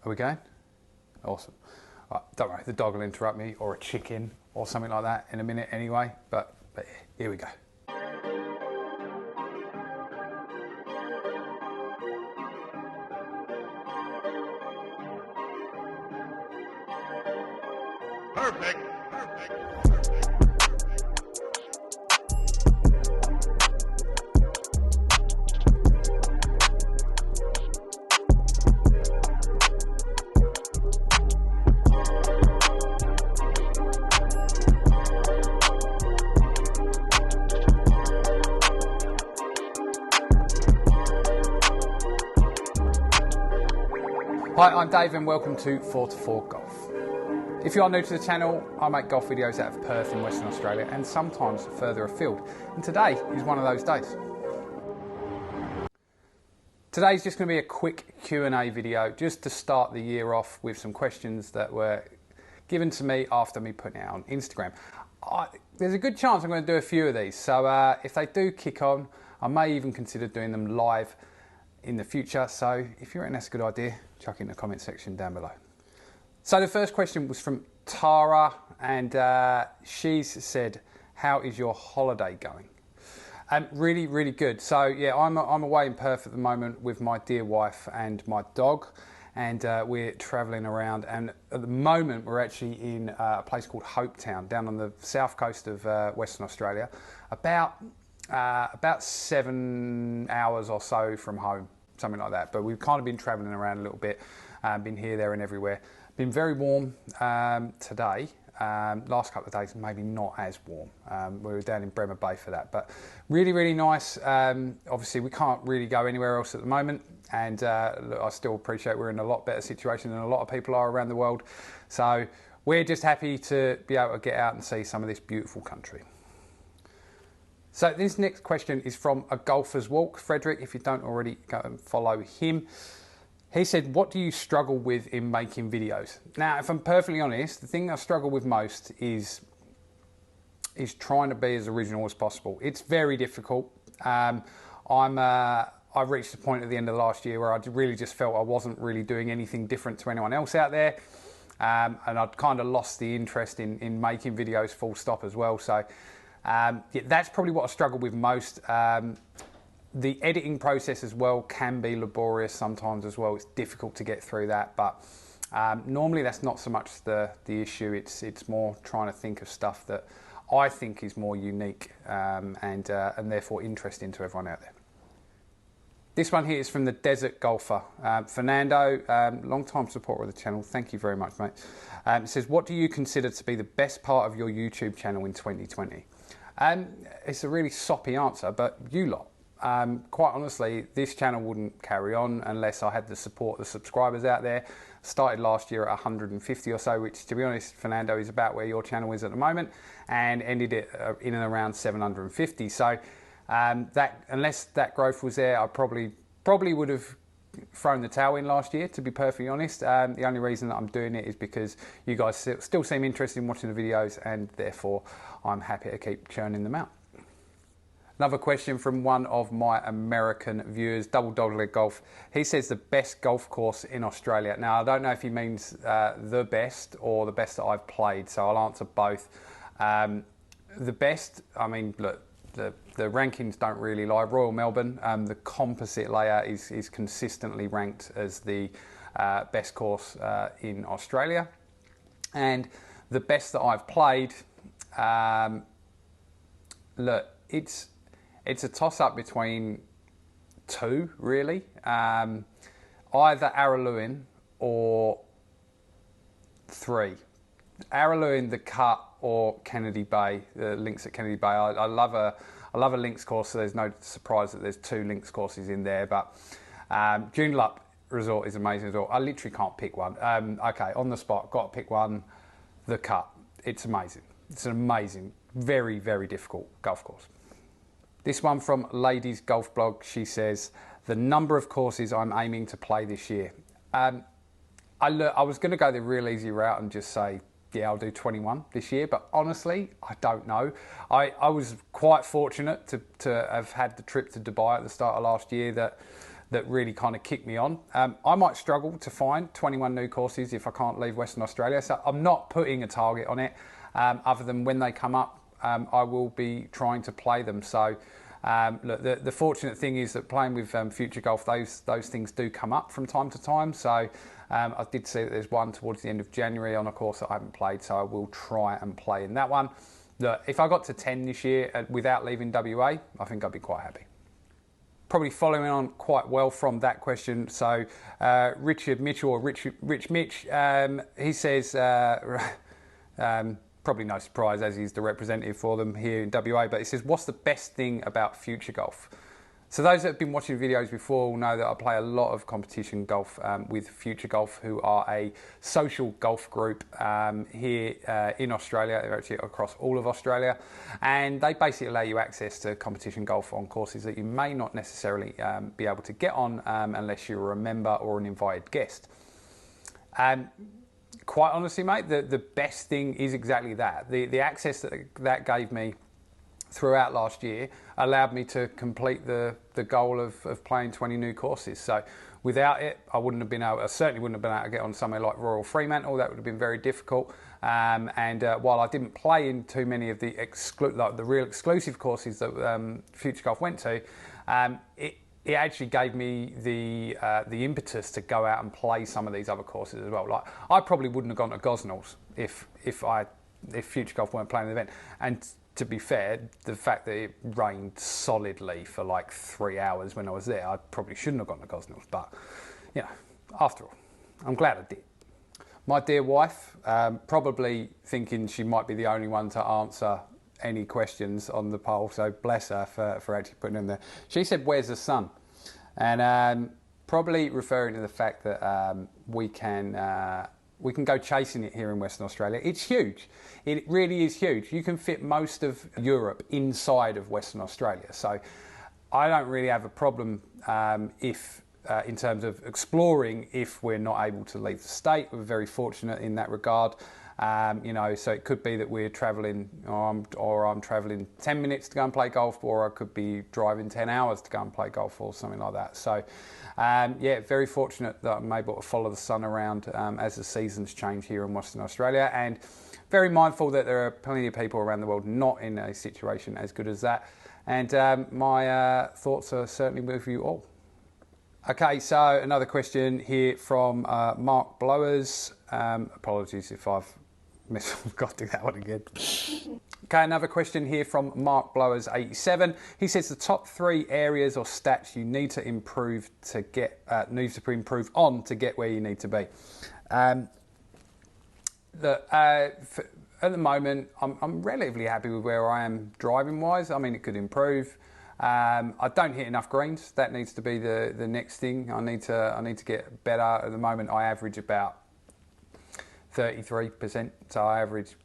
Are we going? Awesome. Right, don't worry, the dog will interrupt me, or a chicken, or something like that in a minute anyway, but here we go. Perfect. Hi, I'm Dave and welcome to 4 to 4 Golf. If you are new to the channel, I make golf videos out of Perth in Western Australia and sometimes further afield. And today is one of those days. Today's just going to be a quick Q&A video just to start the year off with some questions that were given to me after me putting it out on Instagram. There's a good chance I'm going to do a few of these, so if they do kick on, I may even consider doing them live in the future. So if you reckon that's a good idea, chuck it in the comment section down below. So the first question was from Tara, and she's said, how is your holiday going? Really, really good. So yeah, I'm away in Perth at the moment with my dear wife and my dog, and we're travelling around, and at the moment we're actually in a place called Hopetown down on the south coast of Western Australia, about 7 hours or so from home, something like that. But we've kind of been travelling around a little bit, been here, there and everywhere. Been very warm today. Last couple of days maybe not as warm. We were down in Bremer Bay for that, but really, really nice. Obviously we can't really go anywhere else at the moment, and look, I still appreciate we're in a lot better situation than a lot of people are around the world. So we're just happy to be able to get out and see some of this beautiful country. So this next question is from A Golfer's Walk. Frederick, if you don't already, go and follow him. He said, what do you struggle with in making videos? Now, if I'm perfectly honest, the thing I struggle with most is trying to be as original as possible. It's very difficult. I reached a point at the end of last year where I really just felt I wasn't really doing anything different to anyone else out there. And I'd kind of lost the interest in making videos full stop as well. So yeah, that's probably what I struggle with most. The editing process as well can be laborious sometimes as well. It's difficult to get through that, but normally that's not so much the issue. It's more trying to think of stuff that I think is more unique and therefore interesting to everyone out there. This one here is from the Desert Golfer. Fernando, long-time supporter of the channel. Thank you very much, mate. It says, what do you consider to be the best part of your YouTube channel in 2020? It's a really soppy answer, but you lot. Quite honestly, this channel wouldn't carry on unless I had the support of the subscribers out there. Started last year at 150 or so, which, to be honest, Fernando, is about where your channel is at the moment, and ended it in and around 750. So unless that growth was there, I probably would have thrown the towel in last year, to be perfectly honest. The only reason that I'm doing it is because you guys still seem interested in watching the videos, and therefore I'm happy to keep churning them out. Another question from one of my American viewers, Double Dogleg Golf. He says the best golf course in Australia. Now, I don't know if he means the best or the best that I've played, so I'll answer both. The best, I mean, look, the rankings don't really lie. Royal Melbourne, the composite layer is consistently ranked as the best course in Australia. And the best that I've played, look, it's a toss-up between two, really. Either Araluen or 3. Araluen, the Cut, or Kennedy Bay, the links at Kennedy Bay. I love a links course, so there's no surprise that there's 2 links courses in there. But Joondalup Resort is amazing as well. I literally can't pick one. Okay, on the spot, got to pick one. The Cut. It's amazing. It's an amazing, very, very difficult golf course. This one from Ladies Golf Blog. She says, the number of courses I'm aiming to play this year. I was going to go the real easy route and just say, yeah, I'll do 21 this year, but honestly, I don't know. I was quite fortunate to have had the trip to Dubai at the start of last year that that really kind of kick me on. I might struggle to find 21 new courses if I can't leave Western Australia, so I'm not putting a target on it, other than when they come up, I will be trying to play them. So look, the fortunate thing is that playing with Future Golf, those things do come up from time to time. So I did see that there's one towards the end of January on a course that I haven't played, so I will try and play in that one. Look, if I got to 10 this year without leaving WA, I think I'd be quite happy. Probably following on quite well from that question. So Richard Mitchell, or Rich Mitch, he says, probably no surprise as he's the representative for them here in WA, but he says, what's the best thing about Future Golf? So those that have been watching videos before will know that I play a lot of competition golf with Future Golf, who are a social golf group here in Australia. They're actually across all of Australia, and they basically allow you access to competition golf on courses that you may not necessarily be able to get on unless you're a member or an invited guest. Quite honestly, mate, the best thing is exactly that. The access that gave me throughout last year allowed me to complete the goal of playing 20 new courses. So without it, I certainly wouldn't have been able to get on somewhere like Royal Fremantle. That would have been very difficult. While I didn't play in too many of the real exclusive courses that Future Golf went to, it actually gave me the impetus to go out and play some of these other courses as well. Like, I probably wouldn't have gone to Gosnells if Future Golf weren't playing the event. And to be fair, the fact that it rained solidly for like 3 hours when I was there, I probably shouldn't have gone to Gosnells. But, you know, after all, I'm glad I did. My dear wife, probably thinking she might be the only one to answer any questions on the poll, so bless her for actually putting in there. She said, where's the sun? And probably referring to the fact that we can go chasing it here in Western Australia. It's huge. It really is huge. You can fit most of Europe inside of Western Australia. So I don't really have a problem in terms of exploring if we're not able to leave the state. We're very fortunate in that regard. So it could be that we're travelling, or I'm travelling 10 minutes to go and play golf, or I could be driving 10 hours to go and play golf, or something like that. So, very fortunate that I'm able to follow the sun around as the seasons change here in Western Australia, and very mindful that there are plenty of people around the world not in a situation as good as that. And my thoughts are certainly with you all. Okay, so another question here from Mark Blowers. Apologies if I've got to do that one again. Okay, another question here from Mark Blowers 87. He says the top 3 areas or stats you need to improve to get to get where you need to be. At the moment, I'm relatively happy with where I am driving wise. I mean, it could improve. I don't hit enough greens. That needs to be the next thing. I need to get better. At the moment, I average about 33%. So I average.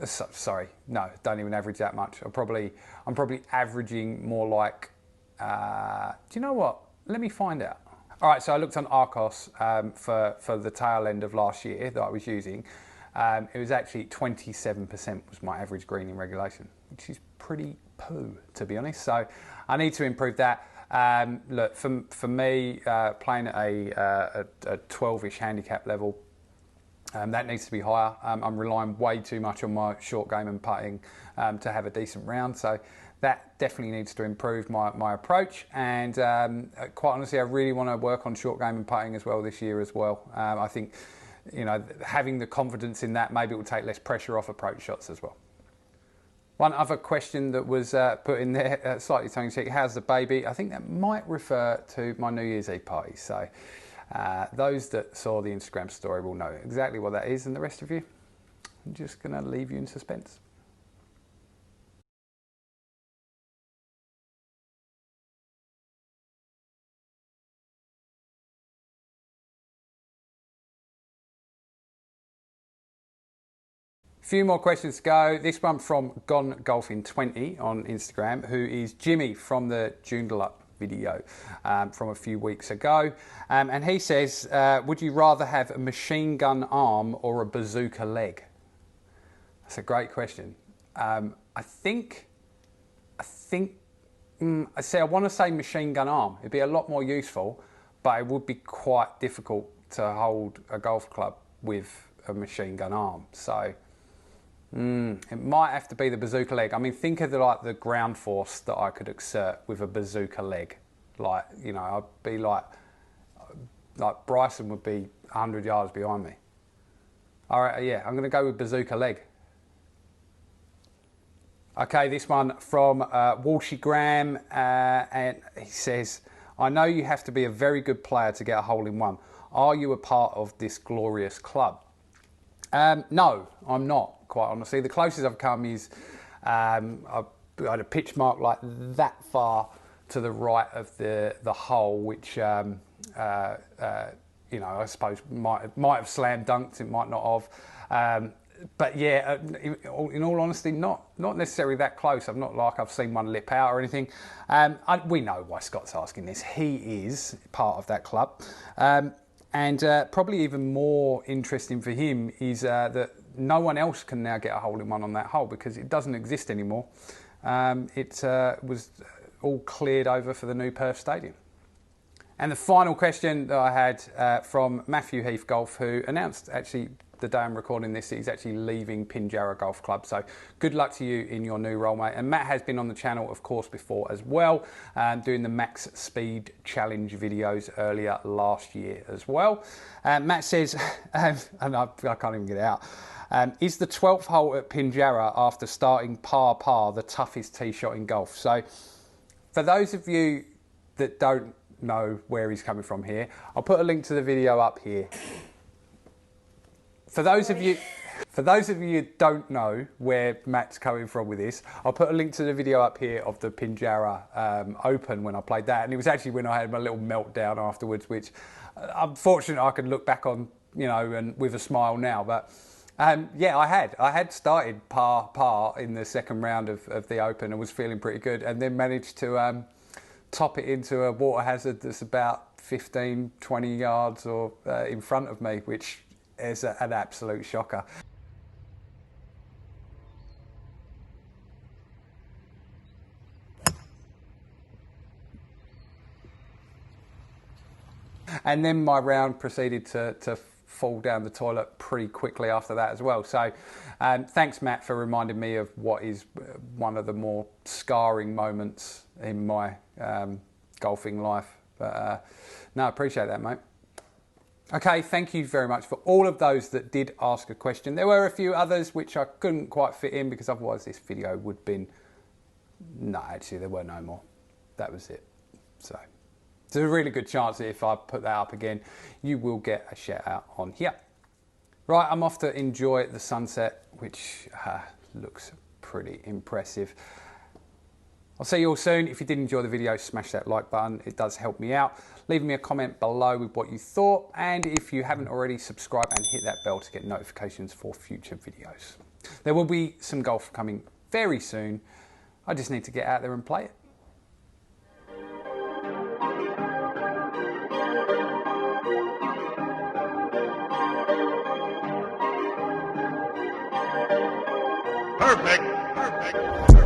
Sorry, no, don't even average that much. I'm probably averaging more like. Do you know what? Let me find out. All right, so I looked on Arcos for the tail end of last year that I was using. It was actually 27% was my average greening regulation, which is pretty poo, to be honest. So I need to improve that. Look, for me, playing at a 12-ish handicap level, that needs to be higher. I'm relying way too much on my short game and putting to have a decent round. So that definitely needs to improve my approach. And quite honestly, I really want to work on short game and putting as well this year as well. I think, having the confidence in that, maybe it will take less pressure off approach shots as well. One other question that was put in there, slightly tongue-in-cheek, how's the baby? I think that might refer to my New Year's Eve party. So those that saw the Instagram story will know exactly what that is, and the rest of you, I'm just going to leave you in suspense. Few more questions to go. This one from Gone Golfing 20 on Instagram, who is Jimmy from the Joondalup video from a few weeks ago. And he says, would you rather have a machine gun arm or a bazooka leg? That's a great question. I want to say machine gun arm. It'd be a lot more useful. but it would be quite difficult to hold a golf club with a machine gun arm. So it might have to be the bazooka leg. I mean, think of the ground force that I could exert with a bazooka leg. Like, you know, I'd be like Bryson would be 100 yards behind me. All right, yeah, I'm going to go with bazooka leg. Okay, this one from Walshy Graham, and he says, I know you have to be a very good player to get a hole-in-one. Are you a part of this glorious club? No, I'm not, quite honestly. The closest I've come is I had a pitch mark like that far to the right of the hole, which you know, I suppose might have slam dunked, it might not have. But yeah, in all honesty, not necessarily that close. I'm not like I've seen one lip out or anything. We know why Scott's asking this. He is part of that club. And probably even more interesting for him is that no one else can now get a hole-in-one on that hole because it doesn't exist anymore. It was all cleared over for the new Perth Stadium. And the final question that I had from Matthew Heath Golf, who announced actually the day I'm recording this, he's actually leaving Pinjarra Golf Club. So good luck to you in your new role, mate. And Matt has been on the channel, of course, before as well, doing the Max Speed Challenge videos earlier last year as well. Matt says, and I can't even get it out, is the 12th hole at Pinjarra after starting par the toughest tee shot in golf? So for those of you that don't know where he's coming from here, I'll put a link to the video up here. For those of you who don't know where Matt's coming from with this, I'll put a link to the video up here of the Pinjarra Open when I played that, and it was actually when I had my little meltdown afterwards, which unfortunately I can look back on, you know, and with a smile now. But yeah, I had started par in the second round of the Open and was feeling pretty good, and then managed to top it into a water hazard that's about 15, 20 yards or in front of me, which is an absolute shocker. And then my round proceeded to fall down the toilet pretty quickly after that as well. So thanks, Matt, for reminding me of what is one of the more scarring moments in my golfing life. But no, I appreciate that, mate. Okay, thank you very much for all of those that did ask a question. There were a few others which I couldn't quite fit in because otherwise this video would have been... No, actually there were no more. That was it. So there's a really good chance that if I put that up again, you will get a shout out on here. Right, I'm off to enjoy the sunset, which looks pretty impressive. I'll see you all soon. If you did enjoy the video, smash that like button. It does help me out. Leave me a comment below with what you thought. And if you haven't already, subscribe and hit that bell to get notifications for future videos. There will be some golf coming very soon. I just need to get out there and play it. Perfect.